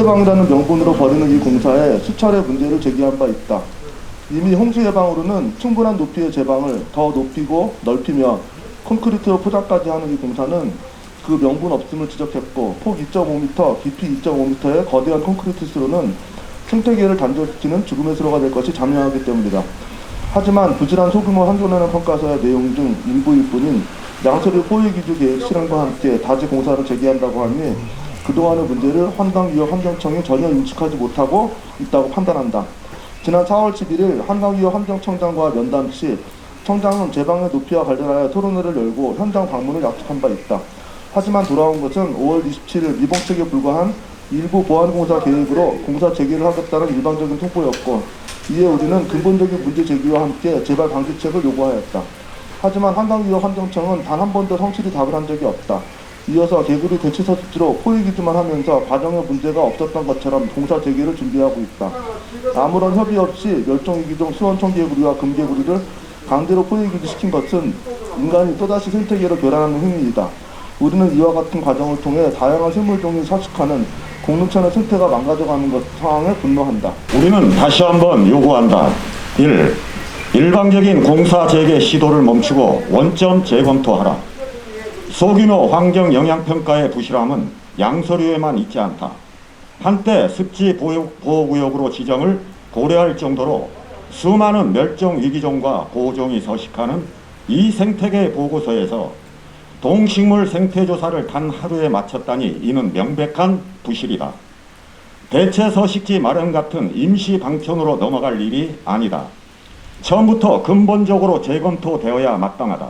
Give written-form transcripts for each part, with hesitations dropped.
홍수예방이라는 명분으로 벌이는 이 공사에 수차례 문제를 제기한 바 있다. 이미 홍수예방으로는 충분한 높이의 제방을 더 높이고 넓히며 콘크리트로 포장까지 하는 이 공사는 그 명분 없음을 지적했고, 폭 2.5m, 깊이 2.5m의 거대한 콘크리트 수로는 생태계를 단절시키는 죽음의 수로가 될 것이 자명하기 때문이다. 하지만 부실한 소규모 환경연화 평가서의 내용 중 일부일 뿐인 양서류 포획위주 계획 실행과 함께 다시 공사를 제기한다고 하니 그동안의 문제를 한강위협 환경청이 전혀 인식하지 못하고 있다고 판단한다. 지난 4월 11일 한강위협 환경청장과 면담 시 청장은 제방의 높이와 관련하여 토론회를 열고 현장 방문을 약속한 바 있다. 하지만 돌아온 것은 5월 27일 미봉책에 불과한 일부 보완공사 계획으로 공사 재개를 하겠다는 일방적인 통보였고, 이에 우리는 근본적인 문제 제기와 함께 재발 방지책을 요구하였다. 하지만 한강위협 환경청은 단 한 번도 성실히 답을 한 적이 없다. 이어서 개구리 대치 서식지로 포획위주만 하면서 과정에 문제가 없었던 것처럼 공사 재개를 준비하고 있다. 아무런 협의 없이 멸종위기종 수원청개구리와 금개구리를 강제로 포획위주 시킨 것은 인간이 또다시 생태계를 교란하는 행위이다. 우리는 이와 같은 과정을 통해 다양한 생물종이 서식하는 공릉천의 생태가 망가져가는 것 상황에 분노한다. 우리는 다시 한번 요구한다. 1. 일방적인 공사 재개 시도를 멈추고 원점 재검토하라. 소규모 환경 영향평가의 부실함은 양서류에만 있지 않다. 한때 습지 보호구역으로 지정을 고려할 정도로 수많은 멸종 위기종과 보호종이 서식하는 이 생태계 보고서에서 동식물 생태조사를 단 하루에 마쳤다니 이는 명백한 부실이다. 대체 서식지 마련 같은 임시 방편으로 넘어갈 일이 아니다. 처음부터 근본적으로 재검토되어야 마땅하다.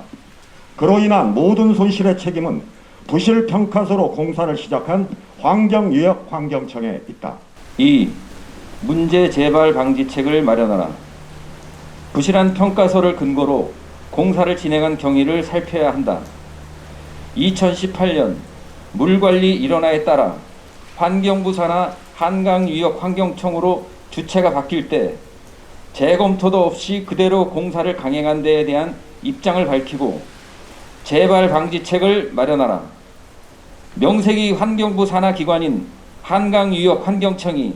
그로 인한 모든 손실의 책임은 부실 평가서로 공사를 시작한 환경유역 환경청에 있다. 2. 문제 재발 방지책을 마련하라. 부실한 평가서를 근거로 공사를 진행한 경위를 살펴야 한다. 2018년 물관리 일원화에 따라 환경부 산하 한강유역 환경청으로 주체가 바뀔 때 재검토도 없이 그대로 공사를 강행한 데에 대한 입장을 밝히고 재발 방지책을 마련하라. 명색이 환경부 산하 기관인 한강유역 환경청이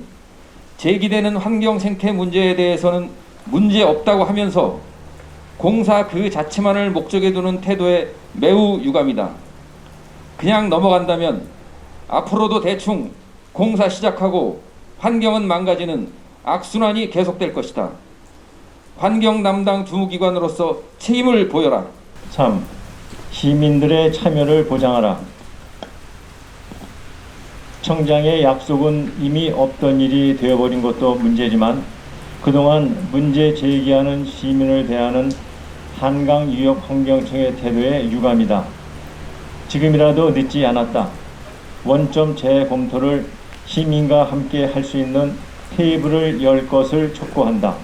제기되는 환경 생태 문제에 대해서는 문제 없다고 하면서 공사 그 자체만을 목적에 두는 태도에 매우 유감이다. 그냥 넘어간다면 앞으로도 대충 공사 시작하고 환경은 망가지는 악순환이 계속될 것이다. 환경 담당 주무기관으로서 책임을 보여라. 3. 시민들의 참여를 보장하라. 청장의 약속은 이미 없던 일이 되어버린 것도 문제지만 그동안 문제 제기하는 시민을 대하는 한강유역환경청의 태도에 유감이다. 지금이라도 늦지 않았다. 원점 재검토를 시민과 함께 할 수 있는 테이블을 열 것을 촉구한다.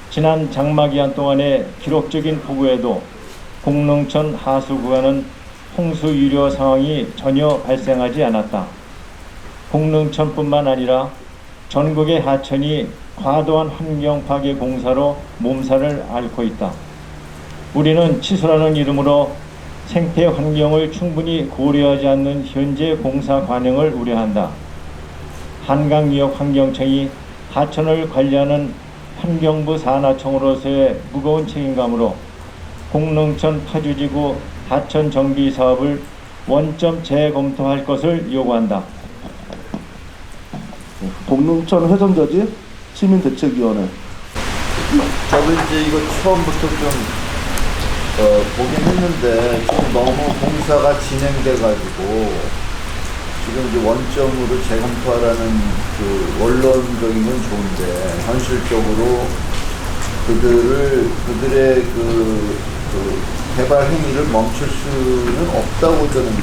지난 장마기한 동안의 기록적인 폭우에도 공릉천 하수 구간은 홍수 유려 상황이 전혀 발생하지 않았다. 공릉천뿐만 아니라 전국의 하천이 과도한 환경 파괴 공사로 몸살을 앓고 있다. 우리는 치수라는 이름으로 생태 환경을 충분히 고려하지 않는 현재 공사 관행을 우려한다. 한강유역 환경청이 하천을 관리하는 환경부 산하청으로서의 무거운 책임감으로 공릉천 파주지구 하천 정비 사업을 원점 재검토할 것을 요구한다. 공릉천 회전저지 시민대책위원회. 저도 이제 이거 처음부터 좀 보긴 했는데 지금 너무 공사가 진행돼가지고 지금 이제 원점으로 재검토하라는 그 원론적인 건 좋은데 현실적으로 그들의 그 개발 행위를 멈출 수는 없다고 저는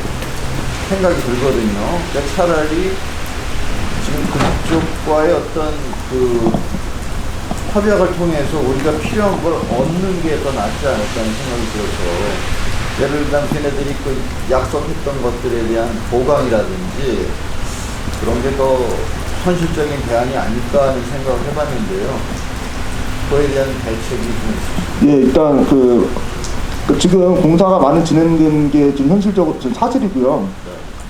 생각이 들거든요. 그러니까 차라리 지금 그쪽과의 어떤 그 협약을 통해서 우리가 필요한 걸 얻는 게 더 낫지 않을까라는 생각이 들어서, 예를 들면 걔네들이 그 약속했던 것들에 대한 보강이라든지 그런 게 더 현실적인 대안이 아닐까 하는 생각을 해봤는데요. 그거에 대한 대책이 좀 있습니다. 예, 일단 지금 공사가 많이 진행되는 게 지금 현실적으로 지금 사실이고요.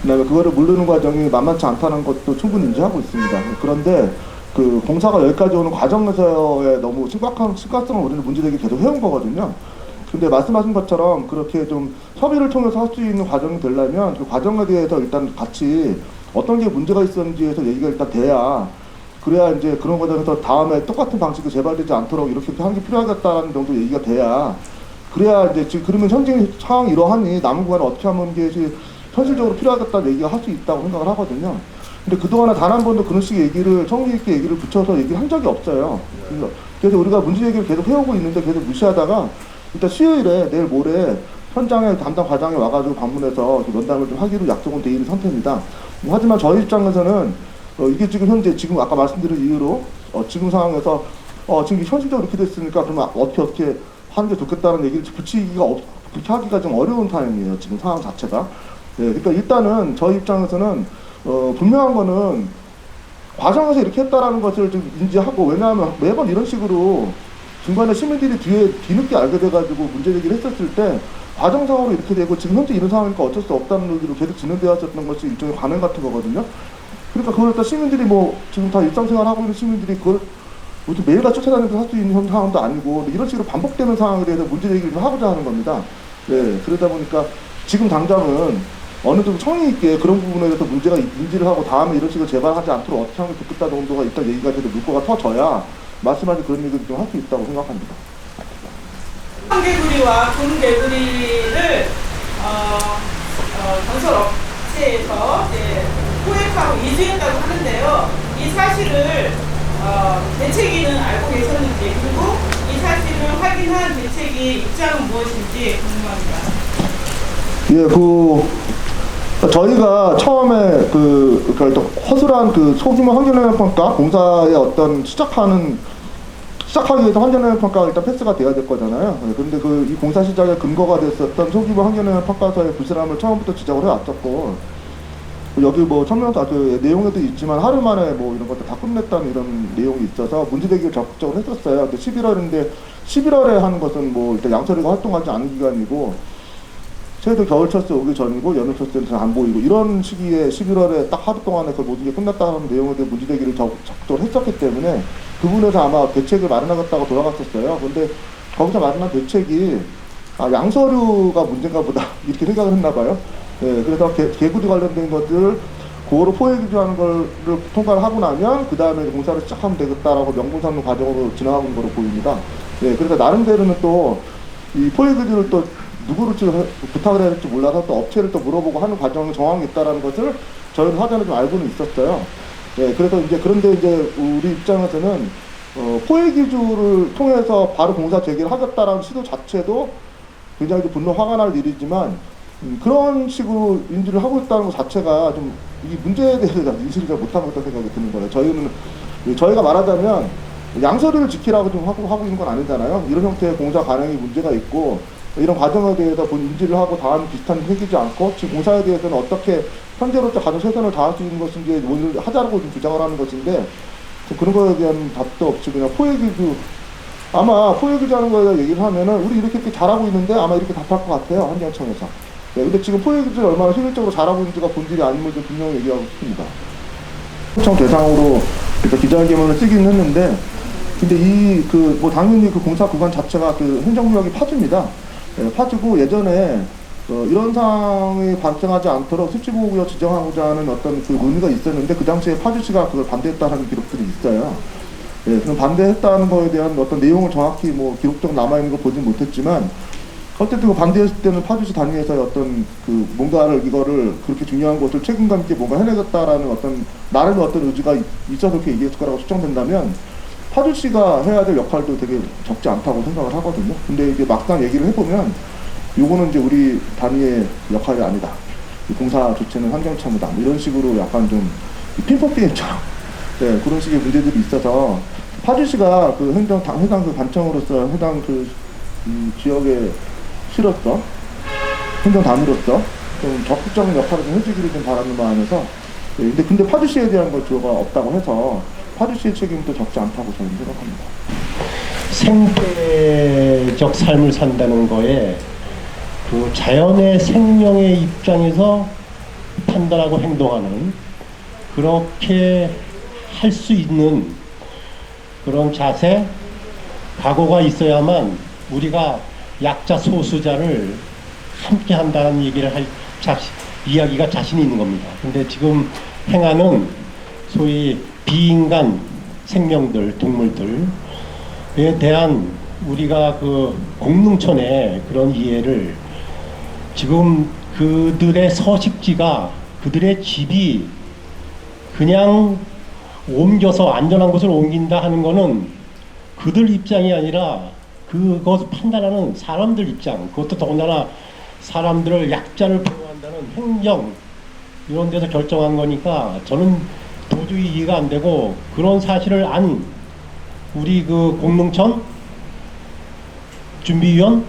그다음에 그거를 모르는 과정이 만만치 않다는 것도 충분히 인지하고 있습니다. 그런데 그 공사가 여기까지 오는 과정에서의 너무 심각성을 우리는 문제제기 계속 해온 거거든요. 근데 말씀하신 것처럼 그렇게 좀 협의를 통해서 할 수 있는 과정이 되려면 그 과정에 대해서 일단 같이 어떤 게 문제가 있었는지에서 얘기가 일단 돼야, 그래야 이제 그런 과정에서 다음에 똑같은 방식으로 재발되지 않도록 이렇게 하는 게 필요하겠다는 정도 얘기가 돼야, 그래야 이제 지금 그러면 현재 상황이 이러하니 남은 구간을 어떻게 하면 이게 현실적으로 필요하겠다는 얘기가 할 수 있다고 생각을 하거든요. 근데 그동안에 단 한 번도 그런 식의 얘기를, 성의 있게 얘기를 붙여서 얘기를 한 적이 없어요. 그래서 우리가 문제 제기를 계속 해오고 있는데 계속 무시하다가 일단 수요일에 내일 모레 현장에 담당 과장이 와가지고 방문해서 면담을 좀 하기로 약속은 돼 있는 상태입니다. 하지만 저희 입장에서는 이게 지금 현재 지금 아까 말씀드린 이유로 지금 상황에서 지금 현실적으로 이렇게 됐으니까 그러면 어떻게 하는 게 좋겠다는 얘기를 그렇게 하기가 좀 어려운 타임이에요. 지금 상황 자체가. 네, 그러니까 일단은 저희 입장에서는 분명한 거는 과정에서 이렇게 했다라는 것을 좀 인지하고, 왜냐하면 매번 이런 식으로 중간에 시민들이 뒤늦게 알게 돼가지고 문제 제기를 했었을 때 과정상으로 이렇게 되고 지금 현재 이런 상황이니까 어쩔 수 없다는 의지로 계속 진행되었었던 것이 일종의 관행 같은 거거든요. 그러니까 그걸 또 시민들이 지금 다 일상생활 하고 있는 시민들이 그걸 매일같이 쫓아다니면서 할 수 있는 상황도 아니고 이런 식으로 반복되는 상황에 대해서 문제 제기를 좀 하고자 하는 겁니다. 네, 그러다 보니까 지금 당장은 어느 정도 성의 있게 그런 부분에 대해서 문제가 인지를 하고 다음에 이런 식으로 재발하지 않도록 어떻게 하면 좋겠다 정도가 일단 얘기가 돼도 물꼬가 터져야 말씀하신 그런 얘기를 좀 할 수 있다고 생각합니다. 황개구리와 금개구리를 건설업체에서 포획하고 이주했다고 하는데요. 이 사실을 대책위는 알고 계셨는지, 그리고 이 사실을 확인한 대책위 입장은 무엇인지 궁금합니다. 저희가 처음에 그러니까 허술한 소규모 환경영향평가 공사의 어떤 시작하기 위해서 환경영향평가가 일단 패스가 돼야 될 거잖아요. 그런데 이 공사 시작의 근거가 됐었던 소규모 환경영향평가서의 불실함을 처음부터 지적을 해왔었고, 여기 천명사 내용에도 있지만 하루 만에 이런 것들 다 끝냈다는 이런 내용이 있어서 문제제기를 적극적으로 했었어요. 근데 11월에 하는 것은 일단 양처리가 활동하지 않은 기간이고, 최대 겨울철새 오기 전이고 여름철새는 잘 안 보이고, 이런 시기에 11월에 딱 하루 동안에 그 모든 게 끝났다는 내용에 대한 문제제기를 적극적으로 했었기 때문에 그 부분에서 아마 대책을 마련하겠다고 돌아갔었어요. 근데 거기서 마련한 대책이 양서류가 문제인가 보다 이렇게 생각을 했나 봐요. 네, 그래서 개구리 관련된 것들 그거로 포획유지하는 거를 통과를 하고 나면 그 다음에 공사를 시작하면 되겠다라고 명분 삼는 과정으로 지나가고 있는 거로 보입니다. 네, 그래서 나름대로는 또 이 포획유지를 또 누구를 부탁을 해야 될지 몰라서 또 업체를 또 물어보고 하는 과정이 정황이 있다라는 것을 저희는 사전에 좀 알고는 있었어요. 네, 그래서 그런데 우리 입장에서는 포획유지를 통해서 바로 공사 재개를 하겠다라는 시도 자체도 굉장히 분노 화가 날 일이지만, 그런 식으로 인지를 하고 있다는 것 자체가 좀 이 문제에 대해서 인식을 잘 못하고 있다는 생각이 드는 거예요. 저희가 말하자면 양서류를 지키라고 좀 하고 있는 건 아니잖아요. 이런 형태의 공사 관행이 문제가 있고, 이런 과정에 대해서 인지를 하고 다음 비슷한 일 생기지 않고, 지금 공사에 대해서는 어떻게 현재로부터 가장 최선을 다할 수 있는 것인지 오늘 하자고 좀 주장을 하는 것인데, 그런 거에 대한 답도 없이 그냥 아마 포획유지하는 거에 대한 얘기를 하면은 우리 이렇게 잘하고 있는데 아마 이렇게 답할 것 같아요, 환경청에서. 네, 근데 지금 포획유지를 얼마나 효율적으로 잘하고 있는지가 본질이 아님을 좀 분명히 얘기하고 싶습니다. 청 대상으로 기자회견을 쓰긴 했는데, 근데 당연히 그 공사 구간 자체가 행정구역이 파주입니다. 네, 파주고 예전에 이런 상황이 발생하지 않도록 습지보호구역 지정하고자 하는 어떤 논의가 있었는데, 그 당시에 파주시가 그걸 반대했다는 기록들이 있어요. 네, 그럼 반대했다는 거에 대한 어떤 내용을 정확히 기록적으로 남아있는 거 보진 못했지만, 어쨌든 반대했을 때는 파주시 단위에서 어떤 이거를 그렇게 중요한 것을 책임감 있게 뭔가 해내겠다라는 나름의 어떤 의지가 있어서 그렇게 얘기했을 거라고 추정된다면, 파주시가 해야 될 역할도 되게 적지 않다고 생각을 하거든요. 근데 이게 막상 얘기를 해보면, 요거는 이제 우리 단위의 역할이 아니다. 이 공사 조치는 환경청이다. 이런 식으로 약간 좀 핑퐁 게임처럼, 네, 그런 식의 문제들이 있어서 파주시가 해당 관청으로서 해당 지역의 시로서 행정단으로서 좀 적극적인 역할을 좀 해주기를 좀 바라는 마음에서, 네, 근데 파주시에 대한 주어가 없다고 해서 파주시의 책임도 적지 않다고 저는 생각합니다. 생태적 삶을 산다는 거에 자연의 생명의 입장에서 판단하고 행동하는, 그렇게 할 수 있는 그런 자세, 각오가 있어야만 우리가 약자 소수자를 함께 한다는 얘기를 이야기가 자신 있는 겁니다. 근데 지금 행하는 소위 비인간 생명들, 동물들에 대한 우리가 그 공릉천의 그런 이해를, 지금 그들의 서식지가, 그들의 집이 그냥 옮겨서 안전한 곳을 옮긴다 하는 거는 그들 입장이 아니라 그것을 판단하는 사람들 입장, 그것도 더군다나 사람들을, 약자를 보호한다는 행정 이런 데서 결정한 거니까 저는 도저히 이해가 안 되고, 그런 사실을 안 우리 그 공릉천 준비위원이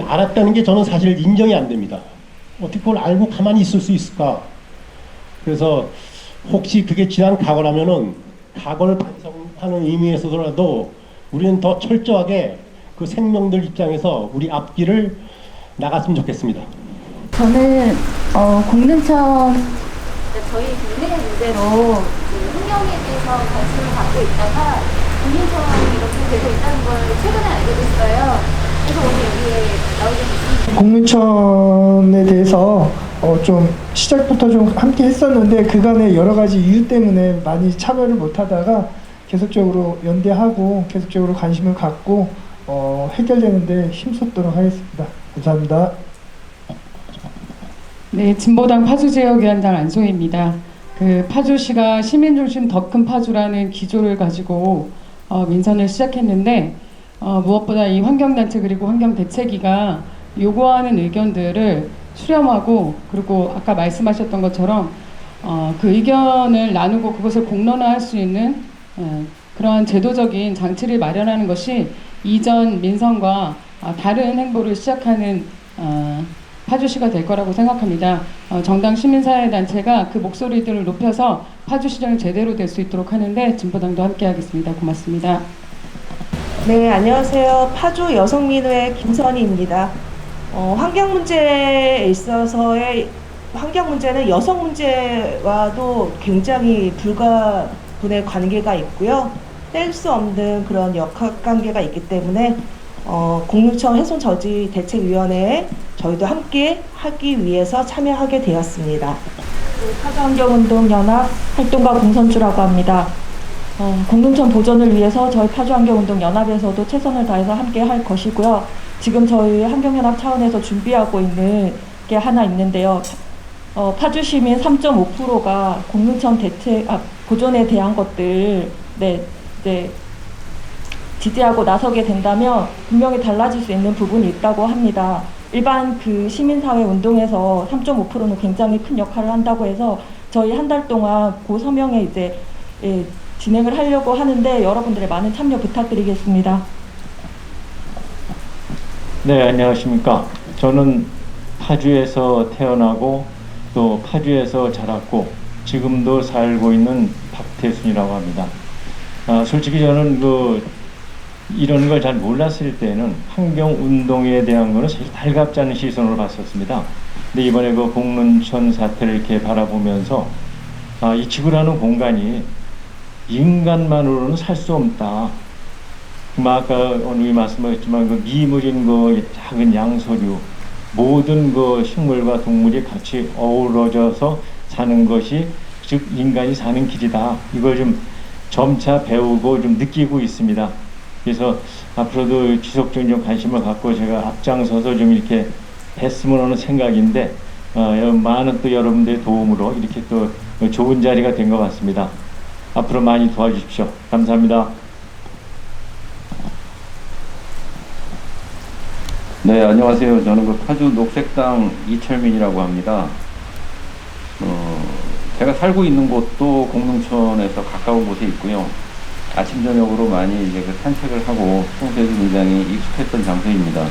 알았다는 게 저는 사실 인정이 안 됩니다. 어떻게 그걸 알고 가만히 있을 수 있을까? 그래서 혹시 그게 지난 과거라면은 과거를 반성하는 의미에서라도 우리는 더 철저하게 그 생명들 입장에서 우리 앞길을 나갔으면 좋겠습니다. 저는 공릉천, 저희 동네 문제로 환경에 대해서 관심을 갖고 있다가 공릉천이 이렇게 되고 있다는 걸 최근에 알게 됐어요. 그래서 오늘 여기에 나오게 됐습니다. 공릉천에 대해서 좀 시작부터 좀 함께 했었는데, 그간의 여러 가지 이유 때문에 많이 참여를 못하다가 계속적으로 연대하고 계속적으로 관심을 갖고 해결되는데 힘썼도록 하겠습니다. 감사합니다. 네, 진보당 파주지역위원장 안소희입니다. 그 파주시가 시민중심 더 큰 파주라는 기조를 가지고 민선을 시작했는데, 무엇보다 이 환경단체 그리고 환경대책위가 요구하는 의견들을 수렴하고, 그리고 아까 말씀하셨던 것처럼 그 의견을 나누고 그것을 공론화할 수 있는 그러한 제도적인 장치를 마련하는 것이 이전 민선과 다른 행보를 시작하는 파주시가 될 거라고 생각합니다. 정당 시민사회단체가 그 목소리들을 높여서 파주시정이 제대로 될 수 있도록 하는데 진보당도 함께하겠습니다. 고맙습니다. 네, 안녕하세요. 파주 여성민회 김선희입니다. 환경 문제에 있어서의 환경 문제는 여성 문제와도 굉장히 불가분의 관계가 있고요. 뗄 수 없는 그런 역학관계가 있기 때문에 공릉천 훼손 저지 대책위원회에 저희도 함께 하기 위해서 참여하게 되었습니다. 파주환경운동연합 활동가 공선주라고 합니다. 공릉천 보존을 위해서 저희 파주환경운동연합에서도 최선을 다해서 함께 할 것이고요. 지금 저희 환경연합 차원에서 준비하고 있는 게 하나 있는데요. 파주시민 3.5%가 공릉천 보존에 대한 것들 지지하고 나서게 된다면 분명히 달라질 수 있는 부분이 있다고 합니다. 일반 그 시민사회 운동에서 3.5%는 굉장히 큰 역할을 한다고 해서 저희 한 달 동안 그 서명에 이제 진행을 하려고 하는데 여러분들의 많은 참여 부탁드리겠습니다. 네, 안녕하십니까. 저는 파주에서 태어나고 또 파주에서 자랐고 지금도 살고 있는 박태순이라고 합니다. 솔직히 저는 이런 걸 잘 몰랐을 때는 환경운동에 대한 거는 사실 달갑지 않은 시선으로 봤었습니다. 근데 이번에 그 공릉천 사태를 이렇게 바라보면서 이 지구라는 공간이 인간만으로는 살 수 없다. 아까 오늘 말씀하셨지만 그 미물인 작은 양서류, 모든 식물과 동물이 같이 어우러져서 사는 것이 즉 인간이 사는 길이다. 이걸 좀 점차 배우고 좀 느끼고 있습니다. 그래서 앞으로도 지속적인 좀 관심을 갖고 제가 앞장서서 좀 이렇게 했으면 하는 생각인데 많은 또 여러분들의 도움으로 이렇게 또 좋은 자리가 된 것 같습니다. 앞으로 많이 도와주십시오. 감사합니다. 네, 안녕하세요. 저는 파주 녹색당 이철민이라고 합니다. 제가 살고 있는 곳도 공릉천에서 가까운 곳에 있고요. 아침 저녁으로 많이 이제 산책을 하고 평소에도 굉장히 익숙했던 장소입니다.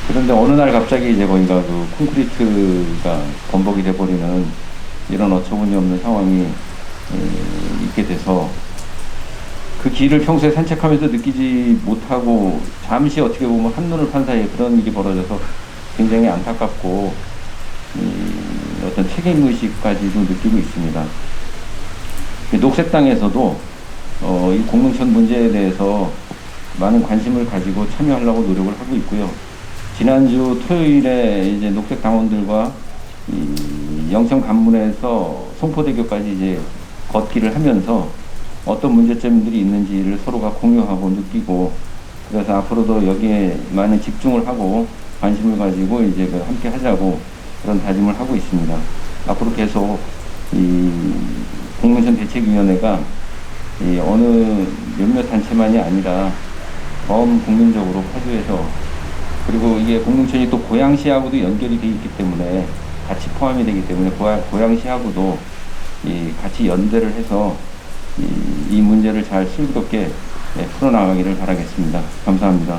그런데 어느 날 갑자기 이제 거기가 콘크리트가 범벅이 돼버리는 이런 어처구니 없는 상황이 있게 돼서 그 길을 평소에 산책하면서 느끼지 못하고 잠시 어떻게 보면 한눈을 판 사이에 그런 일이 벌어져서 굉장히 안타깝고 어떤 책임의식까지도 느끼고 있습니다. 녹색당에서도 이 공릉천 문제에 대해서 많은 관심을 가지고 참여하려고 노력을 하고 있고요. 지난주 토요일에 이제 녹색당원들과 이 영천 관문에서 송포대교까지 이제 걷기를 하면서 어떤 문제점들이 있는지를 서로가 공유하고 느끼고, 그래서 앞으로도 여기에 많은 집중을 하고 관심을 가지고 이제 함께 하자고 그런 다짐을 하고 있습니다. 앞으로 계속 이 공릉천 대책위원회가 이 어느 몇몇 단체만이 아니라 전 국민적으로 파주에서, 그리고 이게 공릉천이 또 고양시하고도 연결이 되어 있기 때문에 같이 포함이 되기 때문에 고양시하고도 같이 연대를 해서 이 문제를 잘 슬기롭게 풀어나가기를 바라겠습니다. 감사합니다.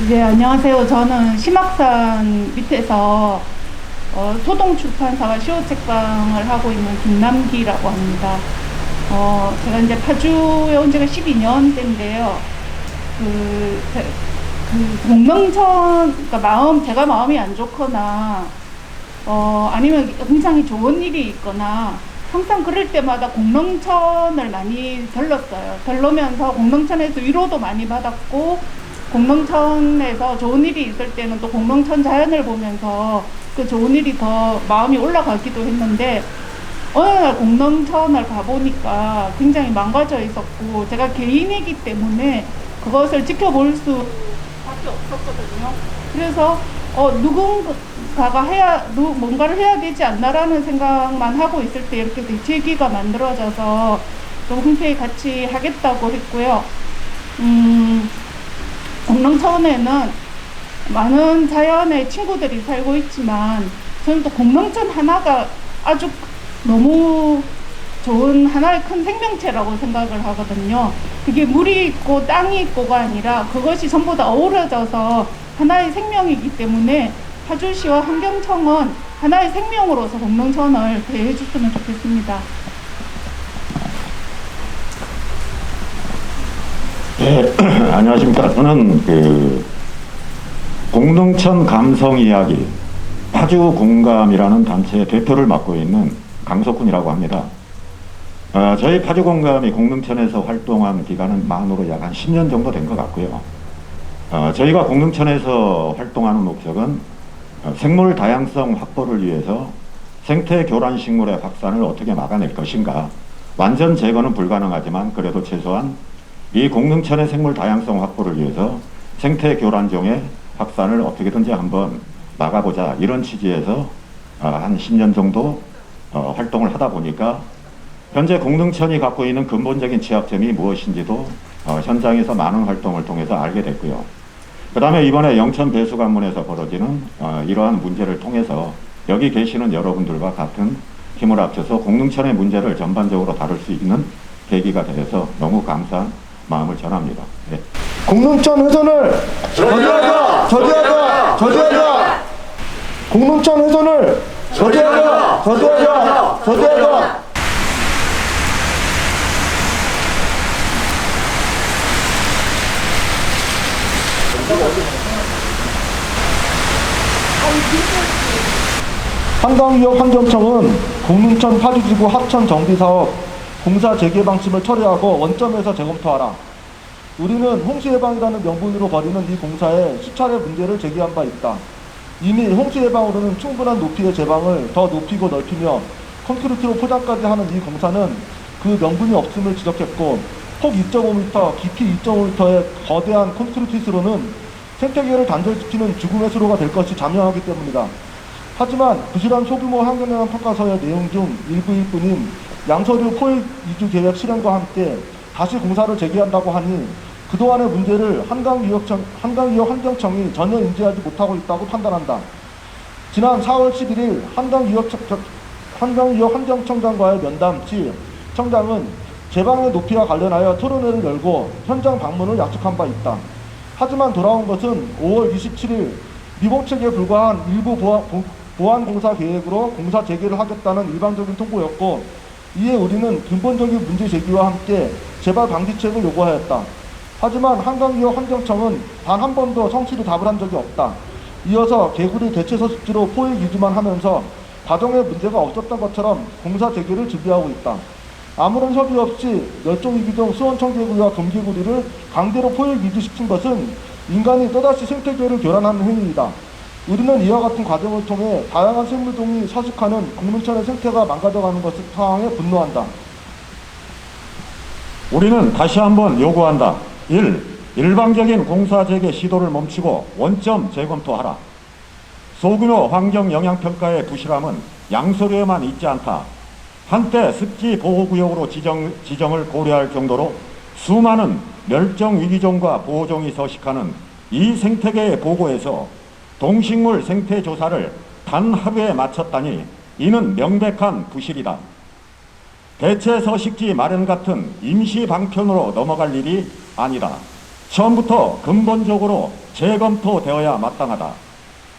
네, 안녕하세요. 저는 심악산 밑에서 소동출판사와 시호책방을 하고 있는 김남기라고 합니다. 제가 이제 파주에 온 지가 12년째인데요. 공릉천, 그러니까 제가 마음이 안 좋거나, 아니면 굉장히 좋은 일이 있거나, 항상 그럴 때마다 공릉천을 많이 들렀어요. 들르면서 공릉천에서 위로도 많이 받았고, 공릉천에서 좋은 일이 있을 때는 또 공릉천 자연을 보면서 그 좋은 일이 더 마음이 올라가기도 했는데, 어느 날 공릉천을 가보니까 굉장히 망가져 있었고, 제가 개인이기 때문에 그것을 지켜볼 수밖에 없었거든요. 그래서 누군가가 뭔가를 해야 되지 않나라는 생각만 하고 있을 때 이렇게 대책위가 만들어져서 좀 흔쾌히 같이 하겠다고 했고요. 공릉천에는 많은 자연의 친구들이 살고 있지만 저는 또 공릉천 하나가 아주 너무 좋은 하나의 큰 생명체라고 생각을 하거든요. 그게 물이 있고 땅이 있고가 아니라 그것이 전부 다 어우러져서 하나의 생명이기 때문에 파주시와 환경청은 하나의 생명으로서 공릉천을 대해 줬으면 좋겠습니다. 네, 안녕하십니까. 저는 공릉천 감성 이야기 파주 공감이라는 단체의 대표를 맡고 있는 강석훈이라고 합니다. 저희 파주 공감이 공릉천에서 활동한 기간은 만으로 약 한 10년 정도 된 것 같고요. 저희가 공릉천에서 활동하는 목적은 생물 다양성 확보를 위해서 생태 교란 식물의 확산을 어떻게 막아낼 것인가. 완전 제거는 불가능하지만 그래도 최소한 이 공릉천의 생물 다양성 확보를 위해서 생태 교란종의 확산을 어떻게든지 한번 막아보자, 이런 취지에서 한 10년 정도 활동을 하다 보니까 현재 공릉천이 갖고 있는 근본적인 취약점이 무엇인지도 현장에서 많은 활동을 통해서 알게 됐고요. 그 다음에 이번에 영천 배수관문에서 벌어지는 이러한 문제를 통해서 여기 계시는 여러분들과 같은 힘을 합쳐서 공릉천의 문제를 전반적으로 다룰 수 있는 계기가 되어서 너무 감사한 마음을 전합니다. 네. 공릉천 훼손을 저지하자! 저지하자! 저지하자! 공릉천 훼손을 저지하자! 저지하자! 저지하자! 한강위협 환경청은 공릉천 파주지구 하천 정비사업 공사 재개 방침을 철회하고 원점에서 재검토하라. 우리는 홍수예방이라는 명분으로 벌이는 이 공사에 수차례 문제를 제기한 바 있다. 이미 홍수예방으로는 충분한 높이의 제방을 더 높이고 넓히며 콘크리트로 포장까지 하는 이 공사는 그 명분이 없음을 지적했고, 폭 2.5m, 깊이 2.5m의 거대한 콘크리트수로는 생태계를 단절시키는 죽음의 수로가 될 것이 자명하기 때문이다. 하지만 부실한 소규모 환경영향 평가서의 내용 중 일부일 뿐인 양서류 포획 이주 계획 실행과 함께 다시 공사를 재개한다고 하니 그동안의 문제를 한강위협 환경청이 전혀 인지하지 못하고 있다고 판단한다. 지난 4월 11일 한강위협 환경청장과의 면담 시 청장은 제방의 높이와 관련하여 토론회를 열고 현장 방문을 약속한 바 있다. 하지만 돌아온 것은 5월 27일 미봉책에 불과한 일부 보완공사 계획으로 공사 재개를 하겠다는 일반적인 통보였고, 이에 우리는 근본적인 문제 제기와 함께 재발 방지책을 요구하였다. 하지만 한강위협 환경청은 단 한 번도 성실히 답을 한 적이 없다. 이어서 개구리 대체 서식지로 포획 유지만 하면서 과정에 문제가 없었던 것처럼 공사 재개를 준비하고 있다. 아무런 협의 없이 멸종위기종 수원청개구리와 금개구리를 강제로 포획 유지시킨 것은 인간이 또다시 생태계를 교란하는 행위이다. 우리는 이와 같은 과정을 통해 다양한 생물종이 서식하는 공릉천의 생태가 망가져가는 것 상황에 분노한다. 우리는 다시 한번 요구한다. 1. 일방적인 공사 재개 시도를 멈추고 원점 재검토하라. 소규모 환경 영향평가의 부실함은 양서류에만 있지 않다. 한때 습지 보호구역으로 지정을 고려할 정도로 수많은 멸종위기종과 보호종이 서식하는 이 생태계의 보고에서 동식물 생태 조사를 단 하루에 마쳤다니 이는 명백한 부실이다. 대체 서식지 마련 같은 임시 방편으로 넘어갈 일이 아니다. 처음부터 근본적으로 재검토되어야 마땅하다.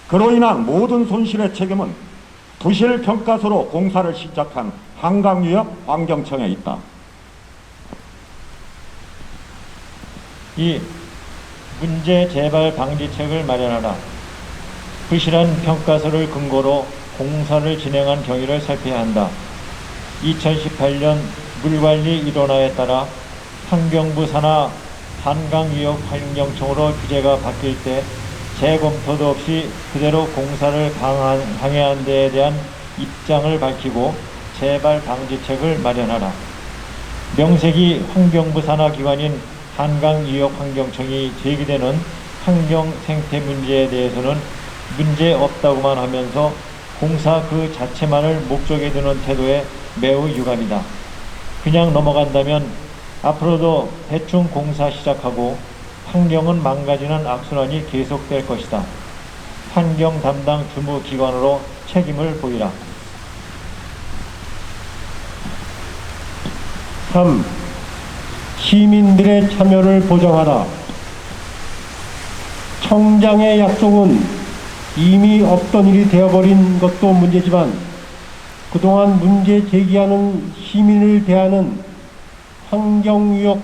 그로 인한 모든 손실의 책임은 부실 평가서로 공사를 시작한 한강유역 환경청에 있다. 2. 문제 재발 방지책을 마련하라. 부실한 평가서를 근거로 공사를 진행한 경위를 살펴야 한다. 2018년 물관리 일원화에 따라 환경부 산하 한강유역 환경청으로 규제가 바뀔 때 재검토도 없이 그대로 공사를 방해한 데에 대한 입장을 밝히고 재발 방지책을 마련하라. 명색이 환경부 산하 기관인 한강유역환경청이 제기되는 환경 생태 문제에 대해서는 문제 없다고만 하면서 공사 그 자체만을 목적에 두는 태도에 매우 유감이다. 그냥 넘어간다면 앞으로도 대충 공사 시작하고 환경은 망가지는 악순환이 계속될 것이다. 환경 담당 주무기관으로 책임을 보이라. 3. 시민들의 참여를 보장하라. 청장의 약속은 이미 없던 일이 되어버린 것도 문제지만 그동안 문제 제기하는 시민을 대하는 환경유역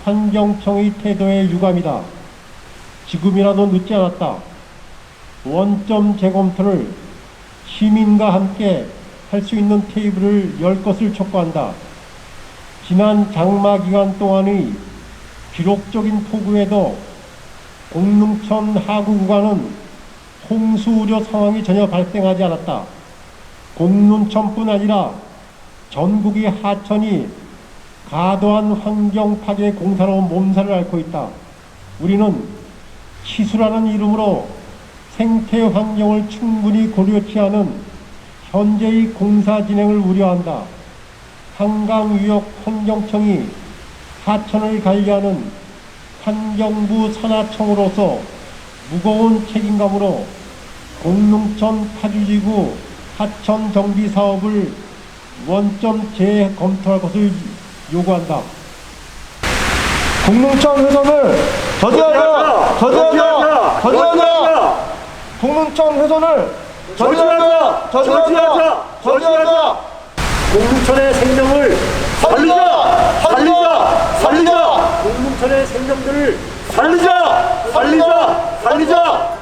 환경청의 태도에 유감이다. 지금이라도 늦지 않았다. 원점 재검토를 시민과 함께 할 수 있는 테이블을 열 것을 촉구한다. 지난 장마 기간 동안의 기록적인 폭우에도 공릉천 하구 구간은 홍수 우려 상황이 전혀 발생하지 않았다. 공릉천뿐 아니라 전국의 하천이 과도한 환경 파괴 공사로 몸살을 앓고 있다. 우리는 치수라는 이름으로 생태 환경을 충분히 고려치 않은 현재의 공사 진행을 우려한다. 한강유역 환경청이 하천을 관리하는 환경부 산하청으로서 무거운 책임감으로 공릉천 파주지구 하천 정비 사업을 원점 재검토할 것을 요구한다. 공릉천 훼손을 저지하자! 저지하자! 저지하자! 공릉천 훼손을 저지하자! 저지하자! 저지하자! 공릉천의 생명을 살리자! 살리자! 살리자! 공릉천의 생명들을 살리자! 살리자! 살리자!